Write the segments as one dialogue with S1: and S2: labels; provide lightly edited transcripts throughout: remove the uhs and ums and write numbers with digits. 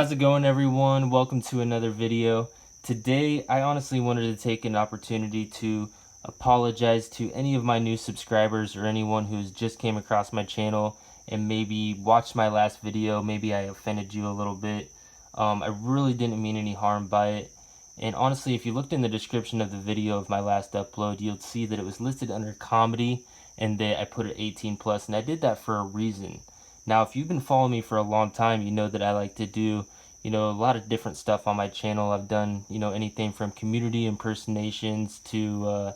S1: How's it going, everyone? Welcome to another video. Today, I honestly wanted to take an opportunity to apologize to any of my new subscribers or anyone who's just came across my channel and maybe watched my last video. Maybe I offended you a little bit. I really didn't mean any harm by it. And honestly, if you looked in the description of the video of my last upload, you'll see that it was listed under comedy and that I put it 18 plus, and I did that for a reason. Now, if you've been following me for a long time, you know that I like to do, a lot of different stuff on my channel. I've done, anything from community impersonations to,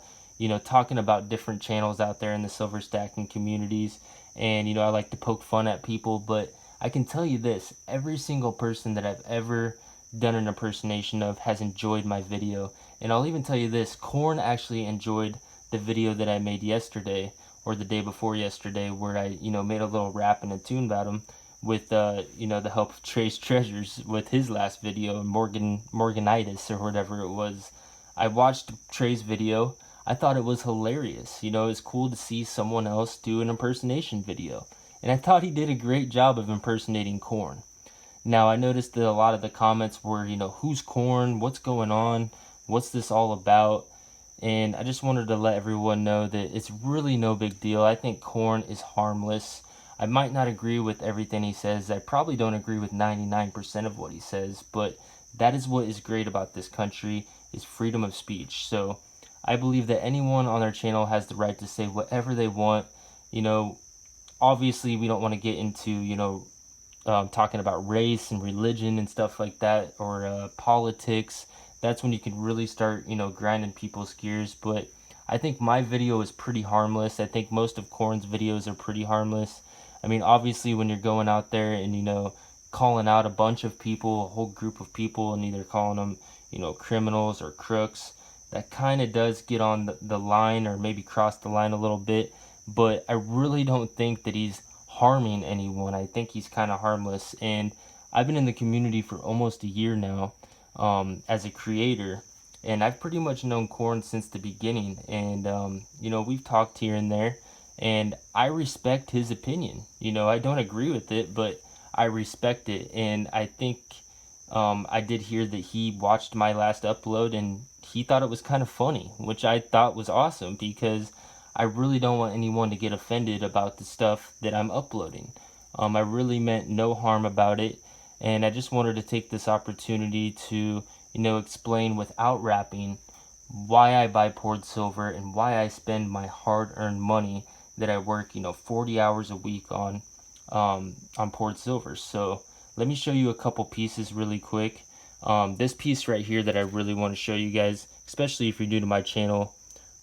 S1: talking about different channels out there in the silver stacking communities. And, I like to poke fun at people, but I can tell you this, every single person that I've ever done an impersonation of has enjoyed my video. And I'll even tell you this, Korn actually enjoyed the video that I made yesterday, or the day before yesterday, where I, made a little rap and a tune about him with, the help of Trace Treasures with his last video, Morganitis, or whatever it was. I watched Trey's video. I thought it was hilarious. It was cool to see someone else do an impersonation video. And I thought he did a great job of impersonating Korn. Now, I noticed that a lot of the comments were, who's Korn? What's going on? What's this all about? And I just wanted to let everyone know that it's really no big deal. I think Korn is harmless. I might not agree with everything he says. I probably don't agree with 99% of what he says, but that is what is great about this country, is freedom of speech. So I believe that anyone on our channel has the right to say whatever they want. Obviously we don't want to get into, talking about race and religion and stuff like that, or politics. That's when you can really start, grinding people's gears. But I think my video is pretty harmless. I think most of Korn's videos are pretty harmless. I mean, obviously, when you're going out there and, calling out a bunch of people, a whole group of people, and either calling them, criminals or crooks, that kind of does get on the line, or maybe cross the line a little bit. But I really don't think that he's harming anyone. I think he's kind of harmless. And I've been in the community for almost a year now. As a creator, and I've pretty much known Korn since the beginning, and we've talked here and there, and I respect his opinion. I don't agree with it, but I respect it. And I think I did hear that he watched my last upload and he thought it was kind of funny, which I thought was awesome, because I really don't want anyone to get offended about the stuff that I'm uploading. I really meant no harm about it. And I just wanted to take this opportunity to, explain without rapping why I buy poured silver and why I spend my hard-earned money that I work, 40 hours a week on poured silver. So let me show you a couple pieces really quick. This piece right here that I really want to show you guys, especially if you're new to my channel,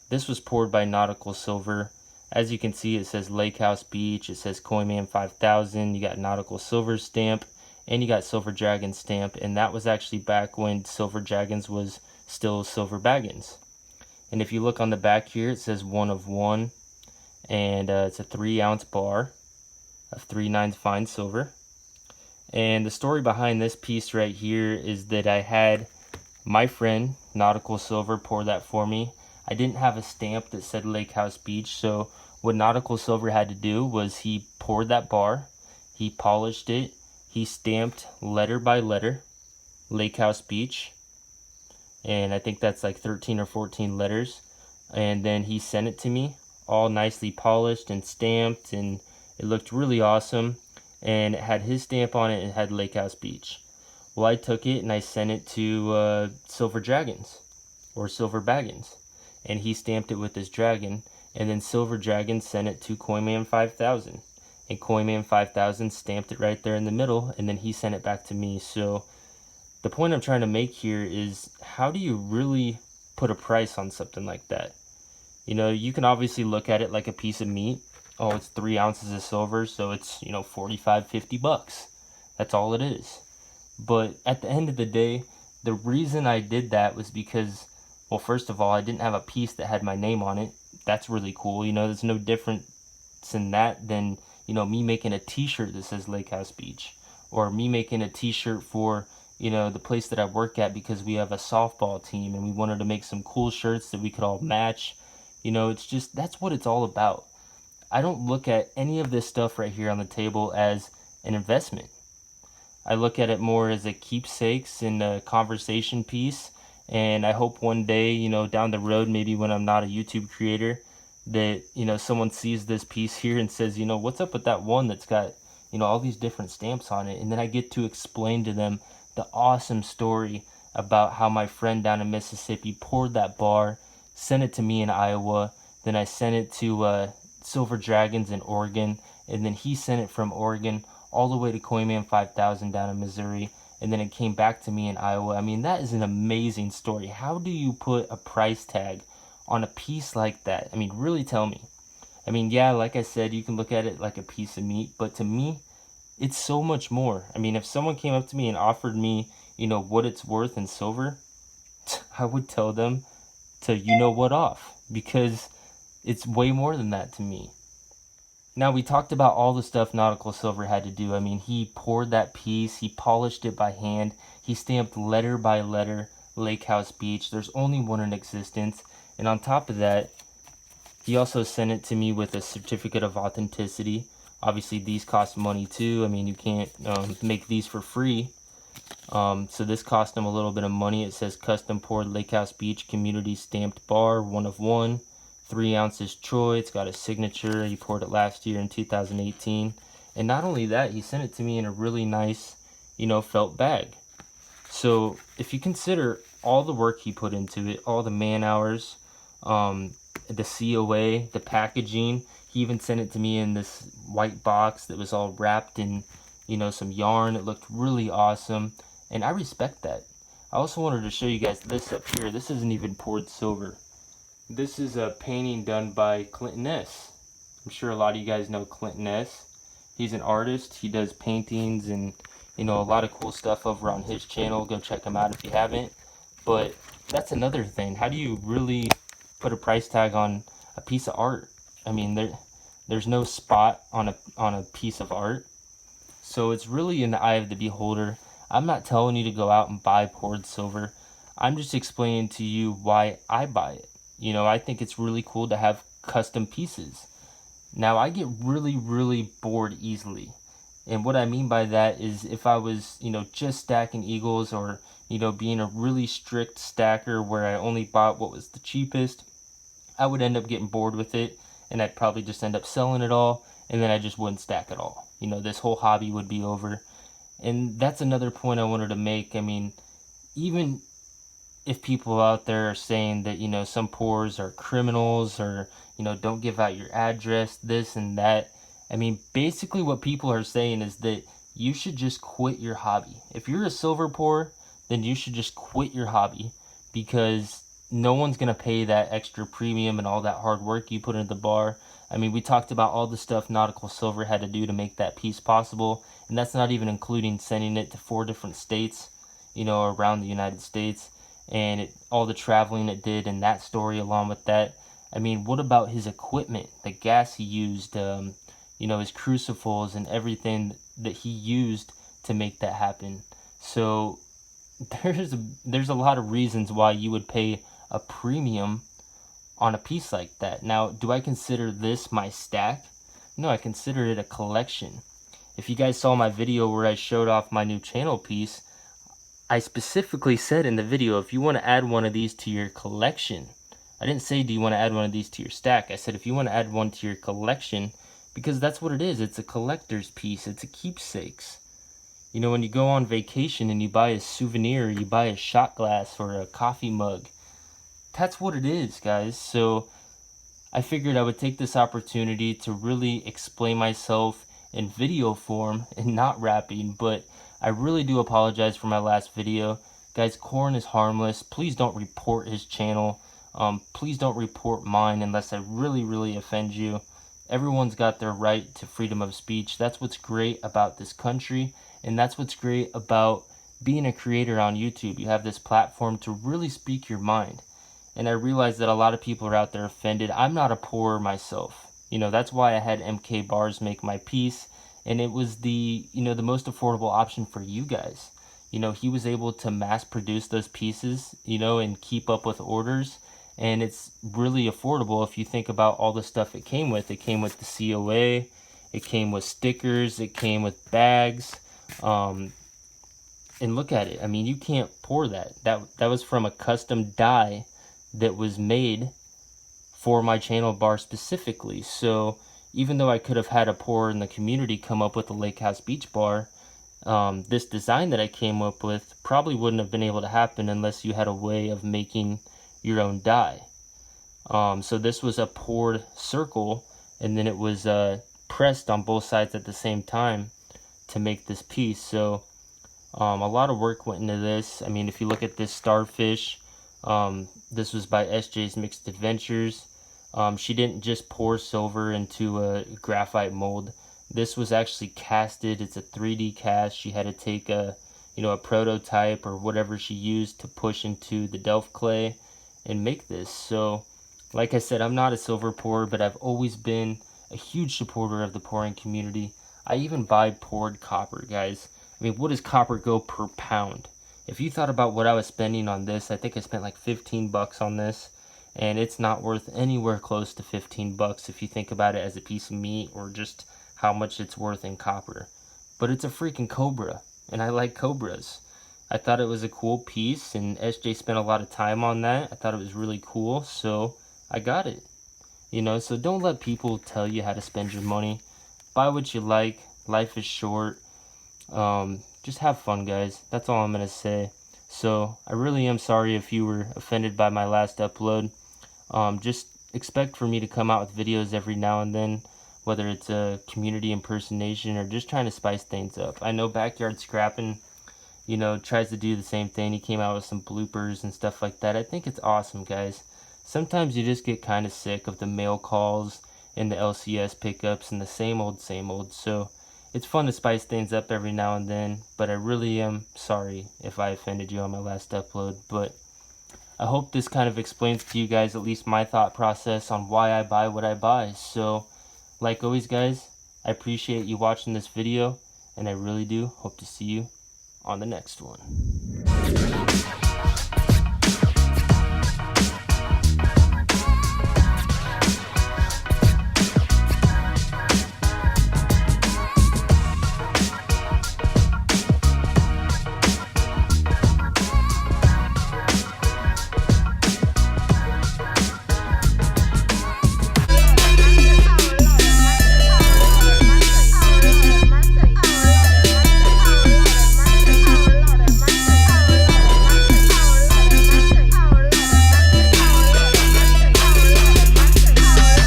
S1: this was poured by Nautical Silver. As you can see, it says Lakehousebeach, it says Coinman 5000, you got Nautical Silver stamp, and you got Silver Dragon stamp, and that was actually back when Silver Dragons was still Silver Baggins. And if you look on the back here, it says 1 of 1, and it's a 3-ounce bar of 3/9 fine silver. And the story behind this piece right here is that I had my friend Nautical Silver pour that for me. I didn't have a stamp that said Lakehousebeach, so what Nautical Silver had to do was he poured that bar, he polished it, he stamped letter by letter, Lakehousebeach, and I think that's like 13 or 14 letters, and then he sent it to me, all nicely polished and stamped, and it looked really awesome, and it had his stamp on it, and it had Lakehousebeach. Well, I took it and I sent it to Silver Dragons, or Silver Baggins, and he stamped it with his dragon, and then Silver Dragon sent it to Coinman 5000. And Coinman 5000 stamped it right there in the middle, and then he sent it back to me. So the point I'm trying to make here is, how do you really put a price on something like that? You can obviously look at it like a piece of meat. Oh, it's 3 ounces of silver, so it's, 45, 50 bucks. That's all it is. But at the end of the day, the reason I did that was because, well, first of all, I didn't have a piece that had my name on it. That's really cool. There's no difference in that than, me making a t-shirt that says Lakehousebeach, or me making a t-shirt for, the place that I work at, because we have a softball team and we wanted to make some cool shirts that we could all match. It's just, that's what it's all about. I don't look at any of this stuff right here on the table as an investment. I look at it more as a keepsakes and a conversation piece. And I hope one day, down the road, maybe when I'm not a YouTube creator, that, someone sees this piece here and says, what's up with that one that's got, all these different stamps on it. And then I get to explain to them the awesome story about how my friend down in Mississippi poured that bar, sent it to me in Iowa. Then I sent it to Silver Dragons in Oregon. And then he sent it from Oregon all the way to Coinman 5000 down in Missouri, and then it came back to me in Iowa. I mean, that is an amazing story. How do you put a price tag on a piece like that? I mean, really tell me. I mean, yeah, like I said, you can look at it like a piece of meat, but to me, it's so much more. I mean, if someone came up to me and offered me, what it's worth in silver, I would tell them to, what off, because it's way more than that to me. Now, we talked about all the stuff Nautical Silver had to do. I mean, he poured that piece, he polished it by hand, he stamped letter by letter Lakehousebeach. There's only one in existence. And on top of that, he also sent it to me with a certificate of authenticity. Obviously, these cost money too. I mean, you can't make these for free. So this cost him a little bit of money. It says custom poured Lakehousebeach community stamped bar, 1 of 1. 3 ounces Troy. It's got a signature. He poured it last year in 2018. And not only that, he sent it to me in a really nice, felt bag. So if you consider all the work he put into it, all the man hours, the COA, the packaging, he even sent it to me in this white box that was all wrapped in, some yarn. It looked really awesome. And I respect that. I also wanted to show you guys this up here. This isn't even poured silver. This is a painting done by Clinton S. I'm sure a lot of you guys know Clinton S. He's an artist. He does paintings and, a lot of cool stuff over on his channel. Go check him out if you haven't. But that's another thing. How do you really put a price tag on a piece of art? I mean, there's no spot on a piece of art. So it's really in the eye of the beholder. I'm not telling you to go out and buy poured silver. I'm just explaining to you why I buy it. I think it's really cool to have custom pieces. Now, I get really, really bored easily. And what I mean by that is if I was, just stacking eagles or, being a really strict stacker where I only bought what was the cheapest, I would end up getting bored with it and I'd probably just end up selling it all and then I just wouldn't stack at all. This whole hobby would be over. And that's another point I wanted to make. I mean, even if people out there are saying that, some pours are criminals or, don't give out your address, this and that. I mean, basically what people are saying is that you should just quit your hobby. If you're a silver pour, then you should just quit your hobby because no one's going to pay that extra premium and all that hard work you put into the bar. I mean, we talked about all the stuff Nautical Silver had to do to make that piece possible. And that's not even including sending it to 4 different states, around the United States. And all the traveling it did and that story along with that. I mean, what about his equipment, the gas he used, his crucibles and everything that he used to make that happen. So there's a lot of reasons why you would pay a premium on a piece like that. Now, do I consider this my stack? No, I consider it a collection. If you guys saw my video where I showed off my new channel piece, I specifically said in the video, if you want to add one of these to your collection, I didn't say, do you want to add one of these to your stack? I said, if you want to add one to your collection, because that's what it is. It's a collector's piece. It's a keepsakes. When you go on vacation and you buy a souvenir, you buy a shot glass or a coffee mug, that's what it is, guys. So I figured I would take this opportunity to really explain myself in video form and not rapping, but I really do apologize for my last video. Guys, Corn is harmless. Please don't report his channel. Please don't report mine unless I really, really offend you. Everyone's got their right to freedom of speech. That's what's great about this country, and that's what's great about being a creator on YouTube. You have this platform to really speak your mind. And I realize that a lot of people are out there offended. I'm not a pourer myself. That's why I had MK Bars make my piece. And it was the most affordable option for you guys. He was able to mass produce those pieces, and keep up with orders. And it's really affordable if you think about all the stuff it came with. It came with the COA. It came with stickers. It came with bags. And look at it. I mean, you can't pour that. That was from a custom die that was made for my channel bar specifically. So even though I could have had a pourer in the community come up with a Lake House Beach bar, this design that I came up with probably wouldn't have been able to happen unless you had a way of making your own die. So this was a poured circle, and then it was pressed on both sides at the same time to make this piece. So a lot of work went into this. I mean, if you look at this starfish, this was by SJ's Mixed Adventures. She didn't just pour silver into a graphite mold. This was actually casted. It's a 3D cast. She had to take a prototype or whatever she used to push into the Delft clay and make this. So, like I said, I'm not a silver pourer, but I've always been a huge supporter of the pouring community. I even buy poured copper, guys. I mean, what does copper go per pound? If you thought about what I was spending on this, I think I spent like 15 bucks on this, and it's not worth anywhere close to 15 bucks if you think about it as a piece of meat or just how much it's worth in copper. But it's a freaking Cobra, and I like Cobras. I thought it was a cool piece, and SJ spent a lot of time on that. I thought it was really cool, so I got it. So don't let people tell you how to spend your money. Buy what you like. Life is short. Just have fun, guys. That's all I'm gonna say. So I really am sorry if you were offended by my last upload. Just expect for me to come out with videos every now and then, whether it's a community impersonation or just trying to spice things up. I know Backyard Scrapping, tries to do the same thing. He came out with some bloopers and stuff like that. I think it's awesome, guys. Sometimes you just get kind of sick of the mail calls and the LCS pickups and the same old, same old. So it's fun to spice things up every now and then, but I really am sorry if I offended you on my last upload. But I hope this kind of explains to you guys at least my thought process on why I buy what I buy. So, like always, guys, I appreciate you watching this video, and I really do hope to see you on the next one.